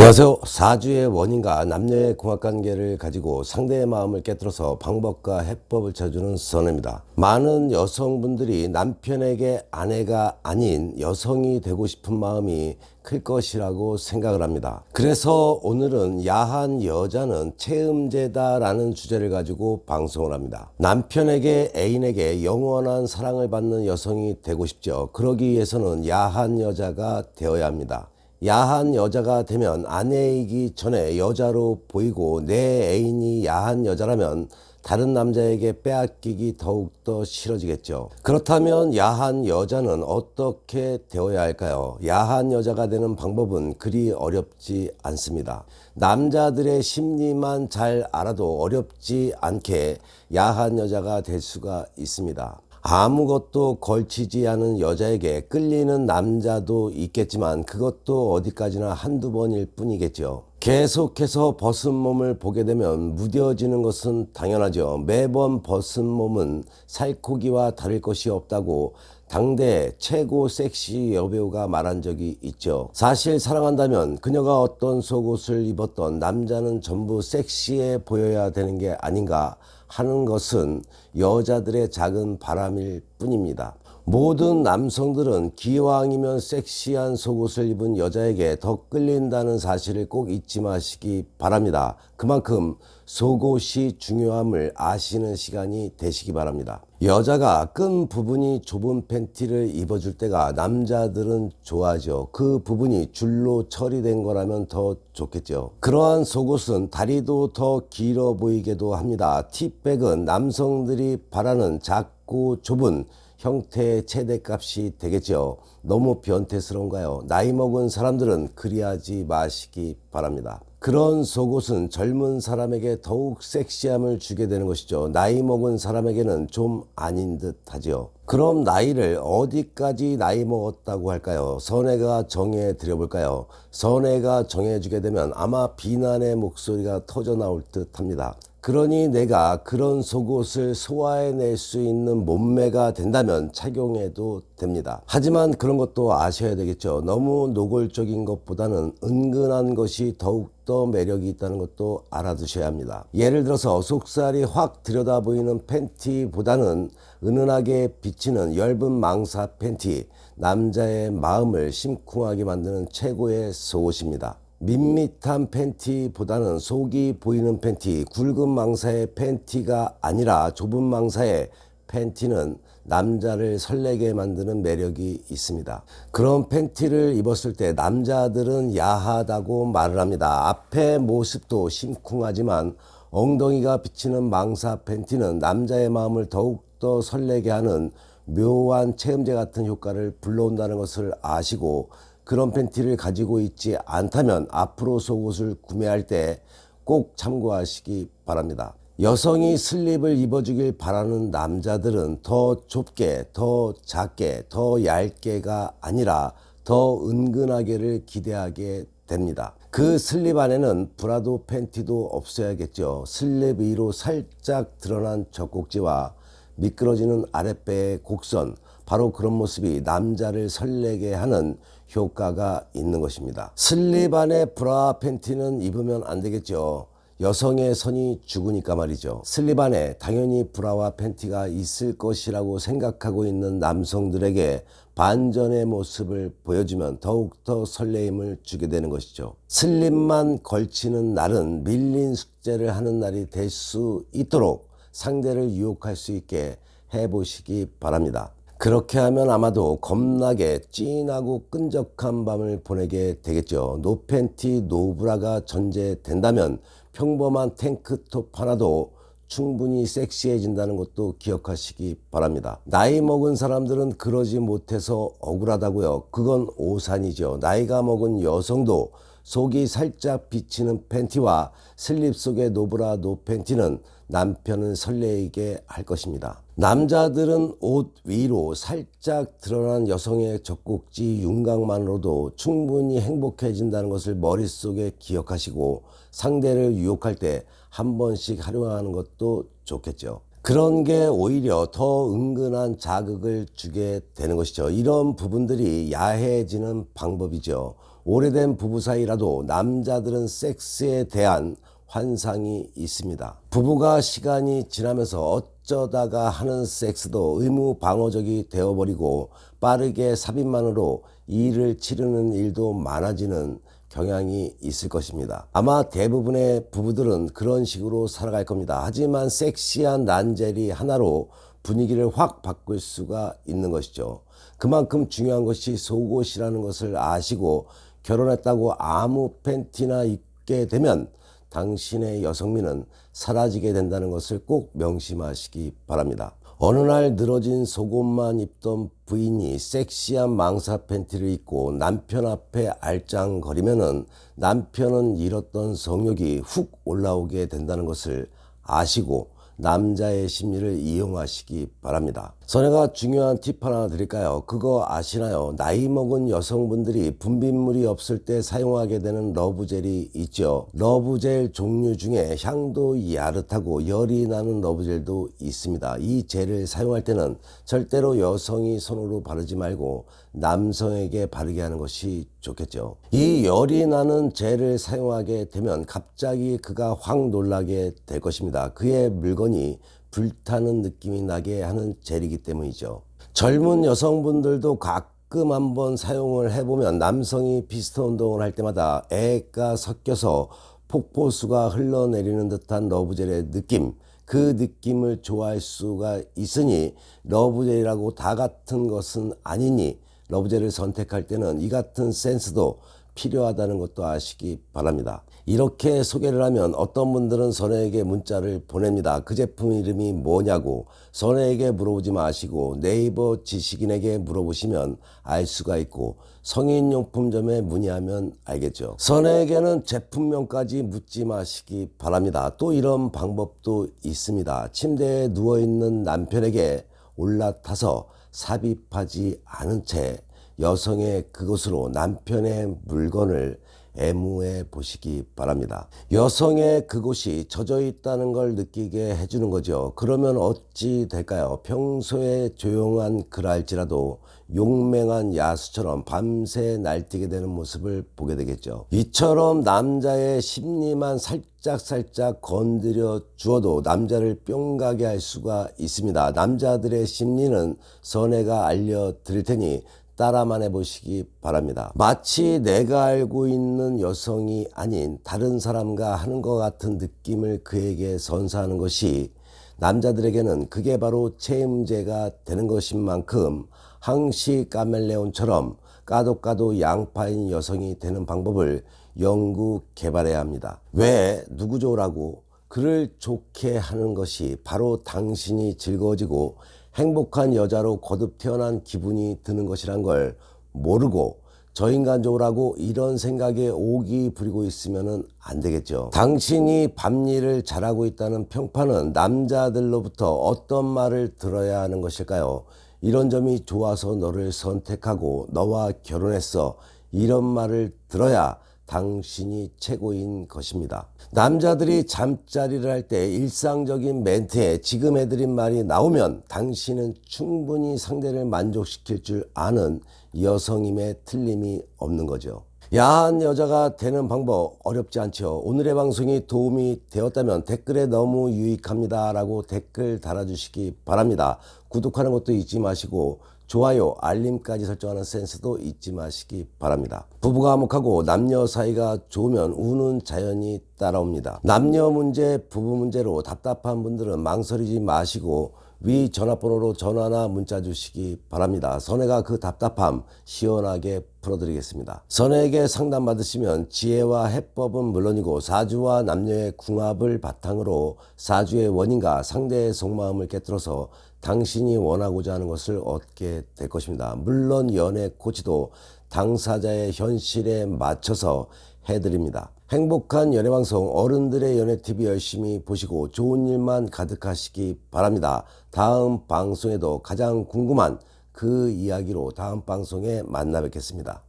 안녕하세요. 사주의 원인과 남녀의 궁합관계를 가지고 상대의 마음을 깨뜨려서 방법과 해법을 찾아주는 선입니다. 많은 여성분들이 남편에게 아내가 아닌 여성이 되고 싶은 마음이 클 것이라고 생각을 합니다. 그래서 오늘은 야한 여자는 체음제다 라는 주제를 가지고 방송을 합니다. 남편에게 애인에게 영원한 사랑을 받는 여성이 되고 싶죠. 그러기 위해서는 야한 여자가 되어야 합니다. 야한 여자가 되면 아내이기 전에 여자로 보이고 내 애인이 야한 여자라면 다른 남자에게 빼앗기기 더욱더 싫어지겠죠. 그렇다면 야한 여자는 어떻게 되어야 할까요? 야한 여자가 되는 방법은 그리 어렵지 않습니다. 남자들의 심리만 잘 알아도 어렵지 않게 야한 여자가 될 수가 있습니다. 아무것도 걸치지 않은 여자에게 끌리는 남자도 있겠지만 그것도 어디까지나 한두 번일 뿐이겠죠. 계속해서 벗은 몸을 보게 되면 무뎌지는 것은 당연하죠. 매번 벗은 몸은 살코기와 다를 것이 없다고 당대 최고 섹시 여배우가 말한 적이 있죠. 사실 사랑한다면 그녀가 어떤 속옷을 입었던 남자는 전부 섹시해 보여야 되는 게 아닌가 하는 것은 여자들의 작은 바람일 뿐입니다. 모든 남성들은 기왕이면 섹시한 속옷을 입은 여자에게 더 끌린다는 사실을 꼭 잊지 마시기 바랍니다. 그만큼 속옷이 중요함을 아시는 시간이 되시기 바랍니다. 여자가 끈 부분이 좁은 팬티를 입어줄 때가 남자들은 좋아하죠. 그 부분이 줄로 처리된 거라면 더 좋겠죠. 그러한 속옷은 다리도 더 길어 보이게도 합니다. 티백은 남성들이 바라는 작고 좁은 형태의 최대값이 되겠죠. 너무 변태스러운가요? 나이 먹은 사람들은 그리하지 마시기 바랍니다. 그런 속옷은 젊은 사람에게 더욱 섹시함을 주게 되는 것이죠. 나이 먹은 사람에게는 좀 아닌 듯 하죠. 그럼 나이를 어디까지 나이 먹었다고 할까요? 선혜가 정해 드려볼까요? 선혜가 정해주게 되면 아마 비난의 목소리가 터져 나올 듯 합니다. 그러니 내가 그런 속옷을 소화해낼 수 있는 몸매가 된다면 착용해도 됩니다. 하지만 그런 것도 아셔야 되겠죠. 너무 노골적인 것보다는 은근한 것이 더욱더 매력이 있다는 것도 알아두셔야 합니다. 예를 들어서 속살이 확 들여다 보이는 팬티보다는 은은하게 비치는 엷은 망사 팬티, 남자의 마음을 심쿵하게 만드는 최고의 속옷입니다. 밋밋한 팬티보다는 속이 보이는 팬티, 굵은 망사의 팬티가 아니라 좁은 망사의 팬티는 남자를 설레게 만드는 매력이 있습니다. 그런 팬티를 입었을 때 남자들은 야하다고 말을 합니다. 앞의 모습도 심쿵하지만 엉덩이가 비치는 망사 팬티는 남자의 마음을 더욱더 설레게 하는 묘한 체음제 같은 효과를 불러온다는 것을 아시고 그런 팬티를 가지고 있지 않다면 앞으로 속옷을 구매할 때 꼭 참고하시기 바랍니다. 여성이 슬립을 입어주길 바라는 남자들은 더 좁게, 더 작게, 더 얇게가 아니라 더 은근하게를 기대하게 됩니다. 그 슬립 안에는 브라도 팬티도 없어야겠죠. 슬립 위로 살짝 드러난 젖꼭지와 미끄러지는 아랫배의 곡선, 바로 그런 모습이 남자를 설레게 하는 효과가 있는 것입니다. 슬립 안에 브라 팬티는 입으면 안 되겠죠. 여성의 선이 죽으니까 말이죠. 슬립 안에 당연히 브라와 팬티가 있을 것이라고 생각하고 있는 남성들에게 반전의 모습을 보여주면 더욱더 설레임을 주게 되는 것이죠. 슬립만 걸치는 날은 밀린 숙제를 하는 날이 될 수 있도록 상대를 유혹할 수 있게 해보시기 바랍니다. 그렇게 하면 아마도 겁나게 찐하고 끈적한 밤을 보내게 되겠죠. 노팬티 노브라가 전제된다면 평범한 탱크톱 하나도 충분히 섹시해진다는 것도 기억하시기 바랍니다. 나이 먹은 사람들은 그러지 못해서 억울하다고요. 그건 오산이죠. 나이가 먹은 여성도 속이 살짝 비치는 팬티와 슬립 속의 노브라 노팬티는 남편을 설레게 할 것입니다. 남자들은 옷 위로 살짝 드러난 여성의 젖꼭지 윤곽만으로도 충분히 행복해진다는 것을 머릿속에 기억하시고 상대를 유혹할 때 한 번씩 활용하는 것도 좋겠죠. 그런 게 오히려 더 은근한 자극을 주게 되는 것이죠. 이런 부분들이 야해지는 방법이죠. 오래된 부부 사이라도 남자들은 섹스에 대한 환상이 있습니다. 부부가 시간이 지나면서 어쩌다가 하는 섹스도 의무 방어적이 되어버리고 빠르게 삽입만으로 일을 치르는 일도 많아지는 경향이 있을 것입니다. 아마 대부분의 부부들은 그런 식으로 살아갈 겁니다. 하지만 섹시한 난젤이 하나로 분위기를 확 바꿀 수가 있는 것이죠. 그만큼 중요한 것이 속옷이라는 것을 아시고 결혼했다고 아무 팬티나 입게 되면 당신의 여성미는 사라지게 된다는 것을 꼭 명심하시기 바랍니다. 어느 날 늘어진 속옷만 입던 부인이 섹시한 망사 팬티를 입고 남편 앞에 알짱거리면은 남편은 잃었던 성욕이 훅 올라오게 된다는 것을 아시고 남자의 심리를 이용하시기 바랍니다. 선혜가 중요한 팁 하나 드릴까요? 그거 아시나요? 나이 먹은 여성분들이 분비물이 없을 때 사용하게 되는 러브젤이 있죠. 러브젤 종류 중에 향도 야릇하고 열이 나는 러브젤도 있습니다. 이 젤을 사용할 때는 절대로 여성이 손으로 바르지 말고 남성에게 바르게 하는 것이 좋겠죠. 이 열이 나는 젤을 사용하게 되면 갑자기 그가 확 놀라게 될 것입니다. 그의 물건이 불타는 느낌이 나게 하는 젤이기 때문이죠. 젊은 여성분들도 가끔 한번 사용을 해보면 남성이 피스톤 운동을 할 때마다 애가 섞여서 폭포수가 흘러내리는 듯한 러브젤의 느낌, 그 느낌을 좋아할 수가 있으니 러브젤이라고 다 같은 것은 아니니 러브젤을 선택할 때는 이 같은 센스도 필요하다는 것도 아시기 바랍니다. 이렇게 소개를 하면 어떤 분들은 선혜에게 문자를 보냅니다. 그 제품 이름이 뭐냐고. 선혜에게 물어보지 마시고 네이버 지식인에게 물어보시면 알 수가 있고 성인용품점에 문의하면 알겠죠. 선혜에게는 제품명까지 묻지 마시기 바랍니다. 또 이런 방법도 있습니다. 침대에 누워있는 남편에게 올라타서 삽입하지 않은 채 여성의 그곳으로 남편의 물건을 애무해 보시기 바랍니다. 여성의 그곳이 젖어 있다는 걸 느끼게 해주는 거죠. 그러면 어찌 될까요? 평소에 조용한 그랄지라도 용맹한 야수처럼 밤새 날뛰게 되는 모습을 보게 되겠죠. 이처럼 남자의 심리만 살짝 건드려 주어도 남자를 뿅 가게 할 수가 있습니다. 남자들의 심리는 선혜가 알려드릴 테니 따라만 해보시기 바랍니다. 마치 내가 알고 있는 여성이 아닌 다른 사람과 하는 것 같은 느낌을 그에게 선사하는 것이 남자들에게는 그게 바로 체임제가 되는 것인 만큼 항시 카멜레온처럼 까도 양파인 여성이 되는 방법을 연구 개발해야 합니다. 왜 누구 좋으라고 그를 좋게 하는 것이 바로 당신이 즐거워지고 행복한 여자로 거듭 태어난 기분이 드는 것이란 걸 모르고 저 인간 좋으라고 이런 생각에 오기 부리고 있으면 안 되겠죠. 당신이 밤일을 잘하고 있다는 평판은 남자들로부터 어떤 말을 들어야 하는 것일까요? 이런 점이 좋아서 너를 선택하고 너와 결혼했어. 이런 말을 들어야 당신이 최고인 것입니다. 남자들이 잠자리를 할 때 일상적인 멘트에 지금 해드린 말이 나오면 당신은 충분히 상대를 만족시킬 줄 아는 여성임에 틀림이 없는 거죠. 야한 여자가 되는 방법 어렵지 않죠. 오늘의 방송이 도움이 되었다면 댓글에 너무 유익합니다 라고 댓글 달아주시기 바랍니다. 구독하는 것도 잊지 마시고 좋아요, 알림까지 설정하는 센스도 잊지 마시기 바랍니다. 부부가 화목하고 남녀 사이가 좋으면 우는 자연이 따라옵니다. 남녀 문제, 부부 문제로 답답한 분들은 망설이지 마시고 위 전화번호로 전화나 문자 주시기 바랍니다. 선혜가 그 답답함 시원하게 풀어드리겠습니다. 선혜에게 상담받으시면 지혜와 해법은 물론이고 사주와 남녀의 궁합을 바탕으로 사주의 원인과 상대의 속마음을 깨뜨려서 당신이 원하고자 하는 것을 얻게 될 것입니다. 물론 연애 코치도 당사자의 현실에 맞춰서 해드립니다. 행복한 연애방송 어른들의 연애TV 열심히 보시고 좋은 일만 가득하시기 바랍니다. 다음 방송에도 가장 궁금한 그 이야기로 다음 방송에 만나 뵙겠습니다.